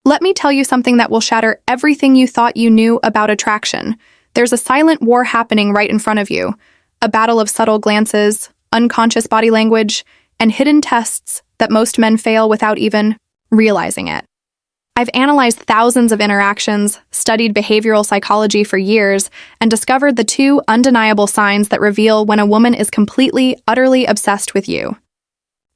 Let me tell you something that will shatter everything you thought you knew about attraction. There's a silent war happening right in front of you, a battle of subtle glances, unconscious body language, and hidden tests that most men fail without even realizing it. I've analyzed thousands of interactions, studied behavioral psychology for years, and discovered the two undeniable signs that reveal when a woman is completely, utterly obsessed with you.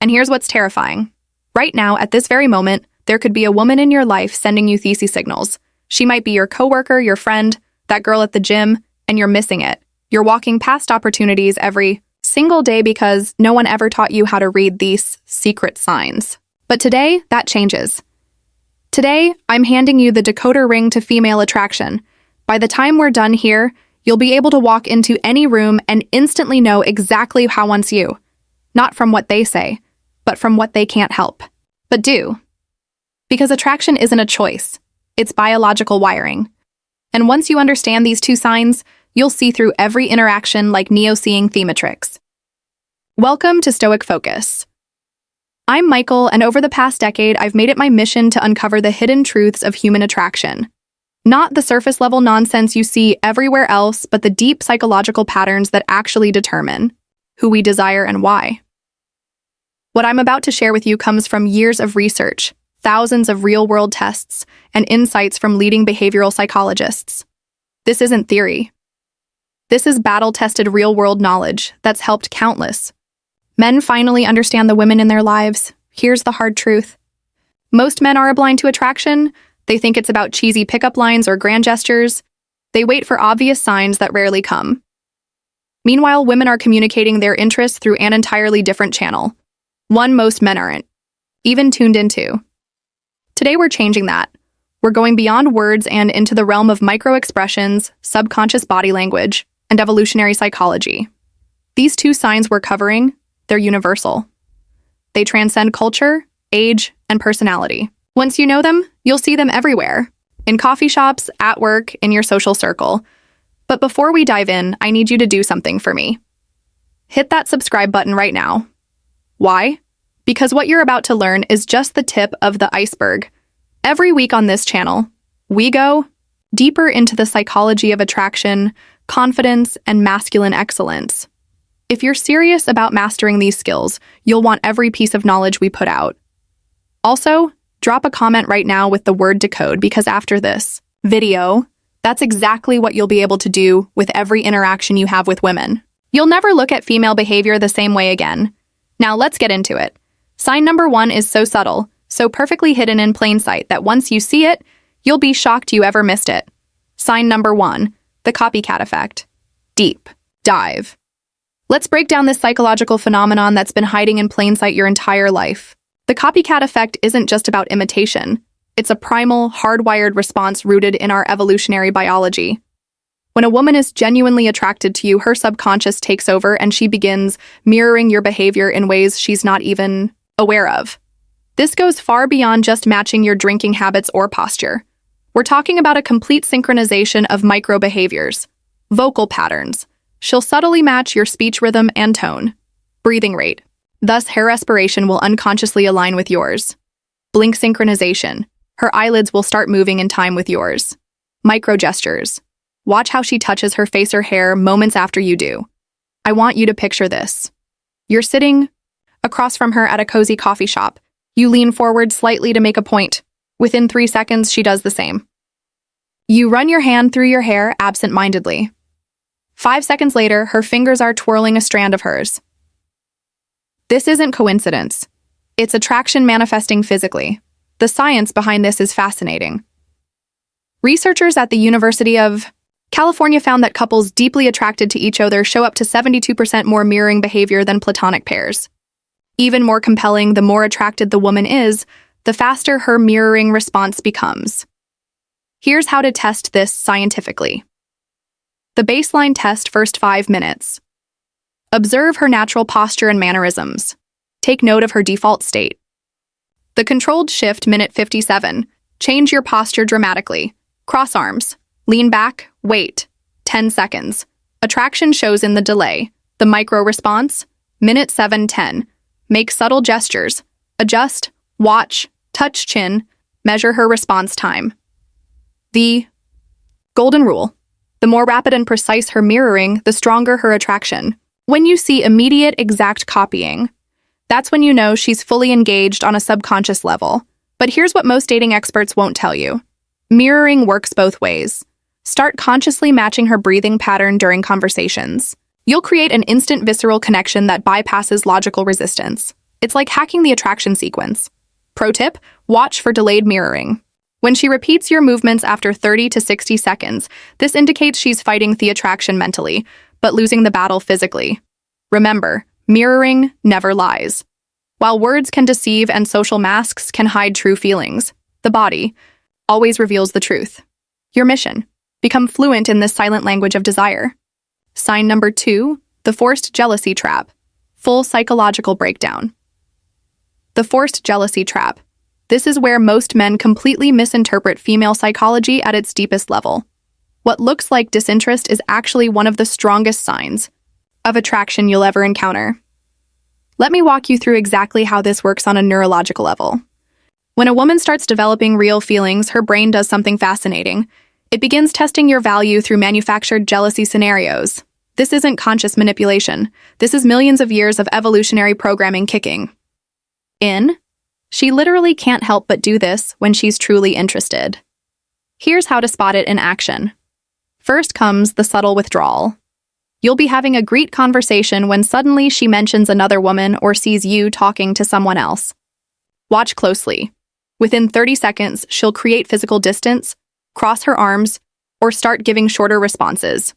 And here's what's terrifying. Right now, at this very moment, there could be a woman in your life sending you thesis signals. She might be your coworker, your friend, that girl at the gym, and you're missing it. You're walking past opportunities every single day because no one ever taught you how to read these secret signs. But today, that changes. Today, I'm handing you the decoder ring to female attraction. By the time we're done here, you'll be able to walk into any room and instantly know exactly how wants you. Not from what they say, but from what they can't help, but do. Because attraction isn't a choice, it's biological wiring. And once you understand these two signs, you'll see through every interaction like neo-seeing thematrix. Welcome to Stoic Focus. I'm Michael, and over the past decade, I've made it my mission to uncover the hidden truths of human attraction. Not the surface-level nonsense you see everywhere else, but the deep psychological patterns that actually determine who we desire and why. What I'm about to share with you comes from years of research, thousands of real-world tests, and insights from leading behavioral psychologists. This isn't theory. This is battle-tested real-world knowledge that's helped countless men finally understand the women in their lives. Here's the hard truth. Most men are blind to attraction. They think it's about cheesy pickup lines or grand gestures. They wait for obvious signs that rarely come. Meanwhile, women are communicating their interests through an entirely different channel, one most men aren't even tuned into. Today we're changing that. We're going beyond words and into the realm of micro-expressions, subconscious body language, and evolutionary psychology. These two signs we're covering, they're universal. They transcend culture, age, and personality. Once you know them, you'll see them everywhere. In coffee shops, at work, in your social circle. But before we dive in, I need you to do something for me. Hit that subscribe button right now. Why? Because what you're about to learn is just the tip of the iceberg. Every week on this channel, we go deeper into the psychology of attraction, confidence, and masculine excellence. If you're serious about mastering these skills, you'll want every piece of knowledge we put out. Also, drop a comment right now with the word decode, because after this video, that's exactly what you'll be able to do with every interaction you have with women. You'll never look at female behavior the same way again. Now let's get into it. Sign number 1 is so subtle, so perfectly hidden in plain sight that once you see it, you'll be shocked you ever missed it. Sign number 1, the copycat effect. Deep dive. Let's break down this psychological phenomenon that's been hiding in plain sight your entire life. The copycat effect isn't just about imitation. It's a primal, hardwired response rooted in our evolutionary biology. When a woman is genuinely attracted to you, her subconscious takes over and she begins mirroring your behavior in ways she's not even aware of. This goes far beyond just matching your drinking habits or posture. We're talking about a complete synchronization of micro-behaviors, vocal patterns. She'll subtly match your speech rhythm and tone, breathing rate. Thus, her respiration will unconsciously align with yours. Blink synchronization. Her eyelids will start moving in time with yours. Micro-gestures. Watch how she touches her face or hair moments after you do. I want you to picture this. You're sitting across from her at a cozy coffee shop. You lean forward slightly to make a point. Within 3 seconds, she does the same. You run your hand through your hair absent-mindedly. 5 seconds later, her fingers are twirling a strand of hers. This isn't coincidence. It's attraction manifesting physically. The science behind this is fascinating. Researchers at the University of California found that couples deeply attracted to each other show up to 72% more mirroring behavior than platonic pairs. Even more compelling, the more attracted the woman is, the faster her mirroring response becomes. Here's how to test this scientifically. The baseline test, first 5 minutes. Observe her natural posture and mannerisms. Take note of her default state. The controlled shift, minute 57. Change your posture dramatically. Cross arms. Lean back. Wait. 10 seconds. Attraction shows in the delay. The micro response. Minute 7:10. Make subtle gestures. Adjust. Watch. Touch chin. Measure her response time. The golden rule. The more rapid and precise her mirroring, the stronger her attraction. When you see immediate, exact copying, that's when you know she's fully engaged on a subconscious level. But here's what most dating experts won't tell you. Mirroring works both ways. Start consciously matching her breathing pattern during conversations. You'll create an instant visceral connection that bypasses logical resistance. It's like hacking the attraction sequence. Pro tip, watch for delayed mirroring. When she repeats your movements after 30 to 60 seconds, this indicates she's fighting the attraction mentally, but losing the battle physically. Remember, mirroring never lies. While words can deceive and social masks can hide true feelings, the body always reveals the truth. Your mission: become fluent in this silent language of desire. Sign number 2, the forced jealousy trap. Full psychological breakdown. The forced jealousy trap. This is where most men completely misinterpret female psychology at its deepest level. What looks like disinterest is actually one of the strongest signs of attraction you'll ever encounter. Let me walk you through exactly how this works on a neurological level. When a woman starts developing real feelings, her brain does something fascinating. It begins testing your value through manufactured jealousy scenarios. This isn't conscious manipulation. This is millions of years of evolutionary programming kicking in. She literally can't help but do this when she's truly interested. Here's how to spot it in action. First comes the subtle withdrawal. You'll be having a great conversation when suddenly she mentions another woman or sees you talking to someone else. Watch closely. Within 30 seconds, she'll create physical distance, cross her arms, or start giving shorter responses.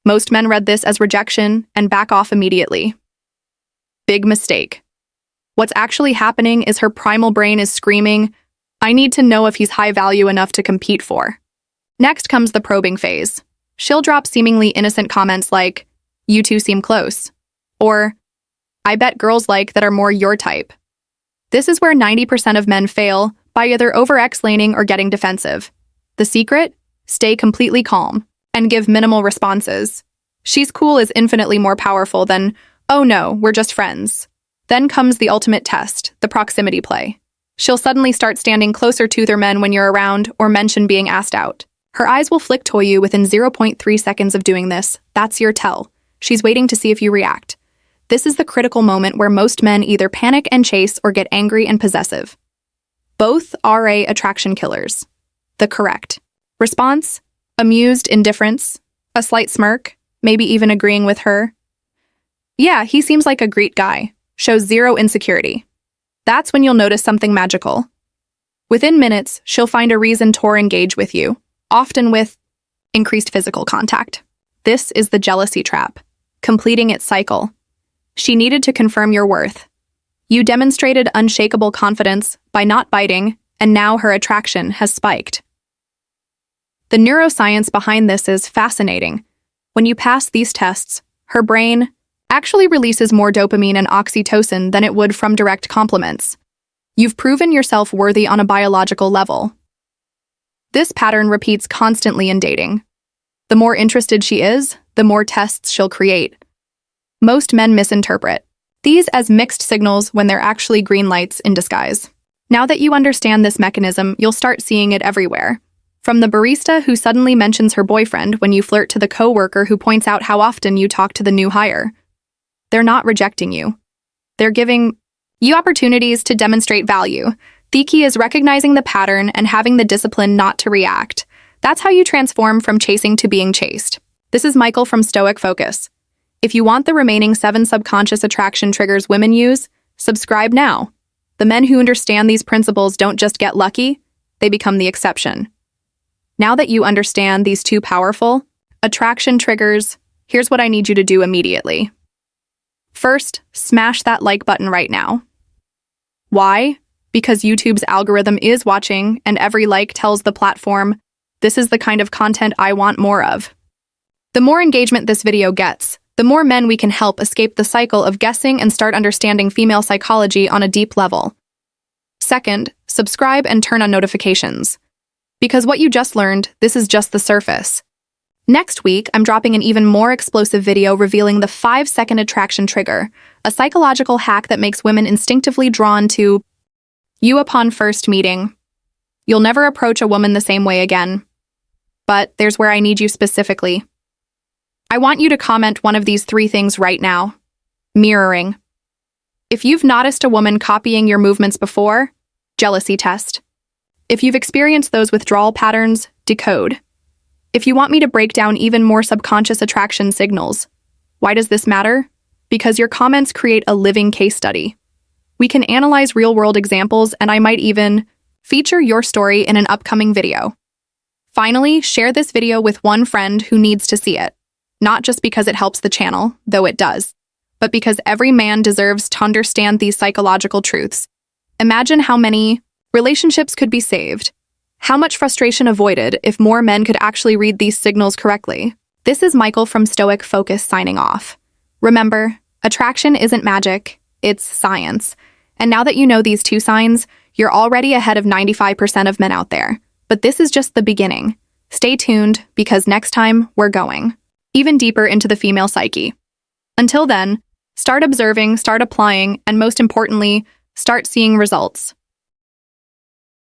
Most men read this as rejection and back off immediately. Big mistake. What's actually happening is her primal brain is screaming, "I need to know if he's high value enough to compete for." Next comes the probing phase. She'll drop seemingly innocent comments like, "You two seem close," or, "I bet girls like that are more your type." This is where 90% of men fail by either over-explaining or getting defensive. The secret? Stay completely calm and give minimal responses. "She's cool" is infinitely more powerful than, "Oh no, we're just friends." Then comes the ultimate test, the proximity play. She'll suddenly start standing closer to their men when you're around or mention being asked out. Her eyes will flick to you within 0.3 seconds of doing this. That's your tell. She's waiting to see if you react. This is the critical moment where most men either panic and chase or get angry and possessive. Both are attraction killers. The correct response: amused indifference, a slight smirk, maybe even agreeing with her. "Yeah, he seems like a great guy." Shows zero insecurity. That's when you'll notice something magical. Within minutes, she'll find a reason to engage with you, often with increased physical contact. This is the jealousy trap, completing its cycle. She needed to confirm your worth. You demonstrated unshakable confidence by not biting, and now her attraction has spiked. The neuroscience behind this is fascinating. When you pass these tests, her brain actually releases more dopamine and oxytocin than it would from direct compliments. You've proven yourself worthy on a biological level. This pattern repeats constantly in dating. The more interested she is, the more tests she'll create. Most men misinterpret these as mixed signals when they're actually green lights in disguise. Now that you understand this mechanism, you'll start seeing it everywhere. From the barista who suddenly mentions her boyfriend when you flirt to the coworker who points out how often you talk to the new hire. They're not rejecting you. They're giving you opportunities to demonstrate value. The key is recognizing the pattern and having the discipline not to react. That's how you transform from chasing to being chased. This is Michael from Stoic Focus. If you want the remaining 7 subconscious attraction triggers women use, subscribe now. The men who understand these principles don't just get lucky, they become the exception. Now that you understand these 2 powerful attraction triggers, here's what I need you to do immediately. First, smash that like button right now. Why? Because YouTube's algorithm is watching, and every like tells the platform, this is the kind of content I want more of. The more engagement this video gets, the more men we can help escape the cycle of guessing and start understanding female psychology on a deep level. Second, subscribe and turn on notifications. Because what you just learned, this is just the surface. Next week, I'm dropping an even more explosive video revealing the 5-second attraction trigger, a psychological hack that makes women instinctively drawn to you upon first meeting. You'll never approach a woman the same way again. But there's where I need you specifically. I want you to comment one of these 3 things right now. Mirroring. If you've noticed a woman copying your movements before, jealousy test. If you've experienced those withdrawal patterns, decode. If you want me to break down even more subconscious attraction signals, why does this matter? Because your comments create a living case study. We can analyze real-world examples, and I might even feature your story in an upcoming video. Finally, share this video with one friend who needs to see it. Not just because it helps the channel, though it does, but because every man deserves to understand these psychological truths. Imagine how many relationships could be saved. How much frustration avoided if more men could actually read these signals correctly. This is Michael from Stoic Focus signing off. Remember, attraction isn't magic, it's science. And now that you know these 2 signs, you're already ahead of 95% of men out there. But this is just the beginning. Stay tuned, because next time, we're going even deeper into the female psyche. Until then, start observing, start applying, and most importantly, start seeing results.